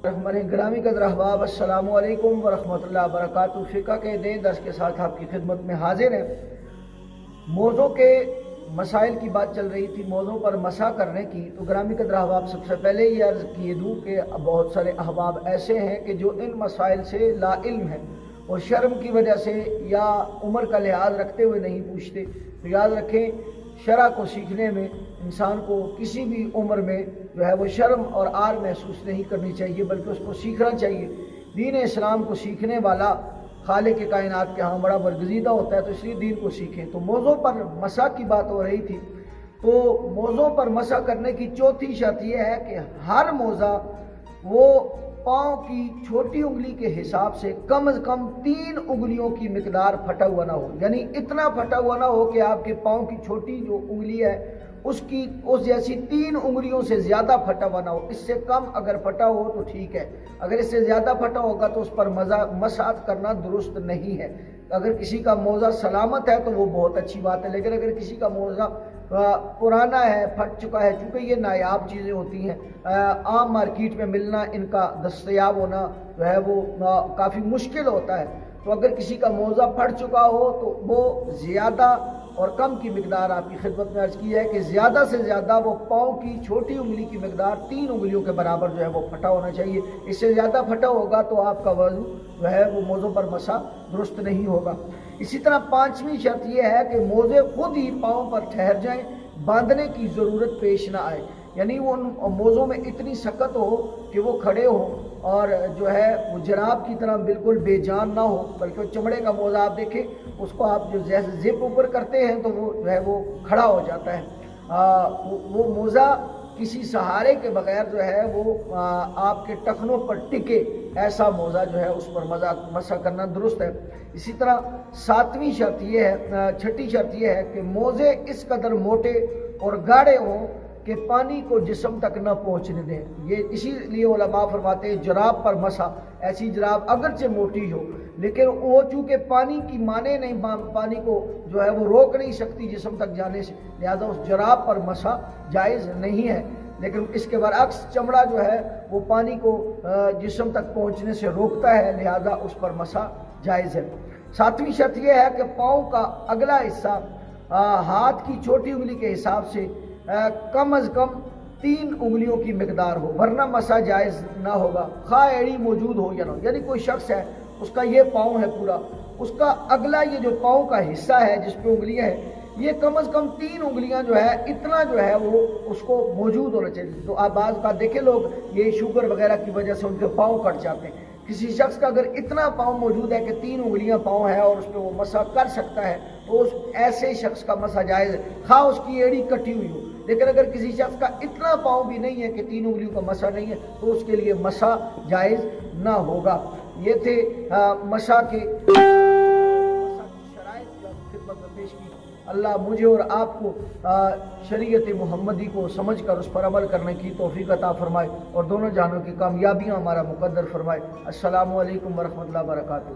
हमारे ग्रामी कदर अहबाब अस्सलामु अलैकुम वरहमतुल्लाहि वबरकातुहू। फ़िक़्ह के नए दर्स के साथ आपकी खिदमत में हाजिर हैं। मौज़ों के मसाइल की बात चल रही थी, मौज़ों पर मसा करने की। तो ग्रामी कदर अहबाब, सबसे पहले ये अर्ज़ किए दूँ कि बहुत सारे अहबाब ऐसे हैं कि जो इन मसाइल से लाइल्म हैं और शर्म की वजह से या उम्र का लिहाज रखते हुए नहीं पूछते। तो याद रखें, शरा को सीखने में इंसान को किसी भी उम्र में जो है वो शर्म और आर महसूस नहीं करनी चाहिए, बल्कि उसको सीखना चाहिए। दीन इस्लाम को सीखने वाला खालिक के कायनात के यहाँ बड़ा बरगज़ीदा होता है, तो इसलिए दीन को सीखें। तो मौज़ों पर मसा की बात हो रही थी। तो मौज़ों पर मसा करने की चौथी शर्त यह है कि हर मौज़ा वो पाँव की छोटी उंगली के हिसाब से कम 3 उंगलियों की मिकदार फटा हुआ ना हो। यानी इतना फटा हुआ ना हो कि आपके पाँव की छोटी जो उंगली है उसकी उस जैसी 3 उंगलियों से ज़्यादा फटा हुआ ना हो। इससे कम अगर फटा हो तो ठीक है, अगर इससे ज़्यादा फटा होगा तो उस पर मसात करना दुरुस्त नहीं है। अगर किसी का मौज़ा सलामत है तो वो बहुत अच्छी बात है, लेकिन अगर किसी का मौज़ा पुराना है, फट चुका है, चूँकि ये नायाब चीज़ें होती हैं, आम मार्केट में मिलना, इनका दस्तयाब होना जो है वो काफ़ी मुश्किल होता है। तो अगर किसी का मौज़ा फट चुका हो तो वो ज़्यादा और कम की मिकदार आपकी खिदमत में अर्ज़ की है कि ज़्यादा से ज़्यादा वो पाँव की छोटी उंगली की मिकदार 3 उंगलियों के बराबर जो है वो फटा होना चाहिए। इससे ज़्यादा फटा होगा तो आपका वज़ू जो है वो मौज़ों पर मसा दुरुस्त नहीं होगा। इसी तरह 5वीं शर्त यह है कि मोज़े खुद ही पाँव पर ठहर जाएं, बांधने की ज़रूरत पेश ना आए। यानी वो मोज़ों में इतनी सकत हो कि वो खड़े हो और जो है वो जराब की तरह बिल्कुल बेजान ना हो, बल्कि वो चमड़े का मोज़ा आप देखें, उसको आप जो जैसे ज़िप ऊपर करते हैं तो वो जो है वो खड़ा हो जाता है। वो मोज़ा किसी सहारे के बगैर जो है वो आपके टखनों पर टिके, ऐसा मौज़ा जो है उस पर मसा करना दुरुस्त है। इसी तरह 7वीं शर्त ये है, 6ठी शर्त ये है कि मोज़े इस कदर मोटे और गाढ़े हों कि पानी को जिस्म तक न पहुँचने दें। ये इसीलिए उलमा फरमाते हैं जराब पर मसा, ऐसी जराब अगरचे मोटी हो लेकिन वो चूँकि पानी की माने नहीं, पानी को जो है वो रोक नहीं सकती जिस्म तक जाने से, लिहाजा उस जराब पर मसा जायज़ नहीं है। लेकिन इसके बरअक्स चमड़ा जो है वो पानी को जिस्म तक पहुँचने से रोकता है, लिहाजा उस पर मसा जायज़ है। 7वीं शर्त यह है कि पाँव का अगला हिस्सा हाथ की छोटी उंगली के हिसाब से कम अज़ कम 3 उंगलियों की मिकदार हो, वरना मसा जायज़ ना होगा, खा एड़ी मौजूद हो या ना हो। यानी कोई शख्स है, उसका ये पाँव है पूरा, उसका अगला ये जो पाँव का हिस्सा है जिस पे उंगलियां हैं, ये कम अज़ कम 3 उंगलियां जो है, इतना जो है वो उसको मौजूद होना चाहिए। तो आप बाज़ का देखे लोग ये शुगर वगैरह की वजह से उनके पाँव कट जाते हैं। किसी शख्स का अगर इतना पाँव मौजूद है कि 3 उंगलियां पाँव है और उस पर वो मसा कर सकता है, तो उस ऐसे शख्स का मसा जायज़ है, खा उसकी एड़ी कटी हुई हो। लेकिन अगर किसी शख्स का इतना पाँव भी नहीं है कि 3 उंगलियों का मसा नहीं है, तो उसके लिए मसा जायज़ ना होगा। ये थे मसा की शराइत जो खिदमत में पेश की। अल्लाह मुझे और आपको शरीयत मुहम्मदी को समझ कर उस पर अमल करने की तौफीक अता फरमाए और दोनों जहानों की कामयाबियाँ हमारा मुकद्दर फरमाए। अस्सलामु अलैकुम वरहमतुल्लाहि वबरकातुहू।